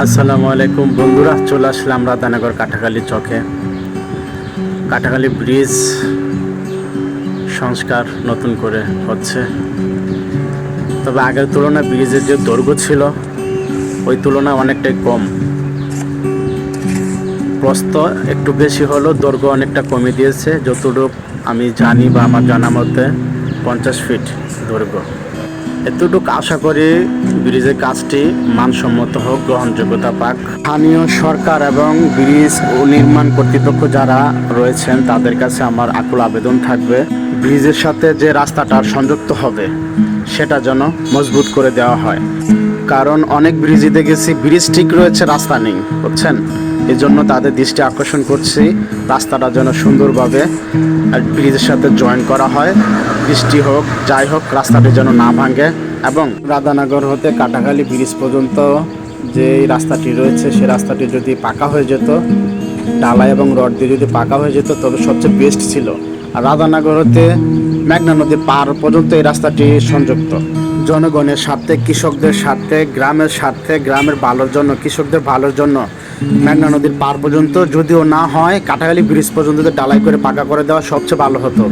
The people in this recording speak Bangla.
আসসালামু আলাইকুম বন্ধুরা, চলে আসলাম রাধানগর কাটাখালী চকে। কাটাখালী ব্রিজ সংস্কার নতুন করে হচ্ছে, তবে আগের তুলনায় ব্রিজের যে দৈর্ঘ্য ছিল ওই তুলনায় অনেকটাই কম। প্রস্থ একটু বেশি হলো, দৈর্ঘ্য অনেকটা কমে দিয়েছে। যতটুকু আমি জানি বা আমার জানা মতে 50 ফিট দৈর্ঘ্য। এতটুকু আশা করি ব্রিজের কাজটি মানসম্মত হোক, গ্রহণযোগ্যতা পাক। স্থানীয় সরকার এবং ব্রিজ ও নির্মাণ কর্তৃপক্ষ যারা রয়েছেন তাদের কাছে আমার আকুল আবেদন থাকবে, ব্রিজের সাথে যে রাস্তাটা সংযুক্ত হবে সেটা যেন মজবুত করে দেওয়া হয়। কারণ অনেক ব্রিজই দেখেছি ব্রিজ ঠিক রয়েছে, রাস্তা নেই, বুঝছেন। এই জন্য তাদের দৃষ্টি আকর্ষণ করছি, রাস্তাটা যেন সুন্দরভাবে ব্রিজের সাথে জয়েন করা হয়। বৃষ্টি হোক যাই হোক, রাস্তাটি যেন না ভাঙে। এবং রাধানগর হতে কাটাখালী ব্রিজ পর্যন্ত যে রাস্তাটি রয়েছে সে রাস্তাটি যদি পাকা হয়ে যেত, ঢালাই এবং রড দিয়ে যদি পাকা হয়ে যেত তবে সবচেয়ে বেস্ট ছিল। আর রাধানগর হতে মেঘনা নদী পার পর্যন্ত এই রাস্তাটি সংযুক্ত। জনগণের স্বার্থে, কৃষকদের স্বার্থে, গ্রামের স্বার্থে, গ্রামের ভালোর জন্য, কৃষকদের ভালোর জন্য মেঘনা নদীর পার পর্যন্ত যদিও না হয়, কাটাখালী ব্রিজ পর্যন্ত ঢালাই করে পাকা করে দেওয়া সবচেয়ে ভালো হতো।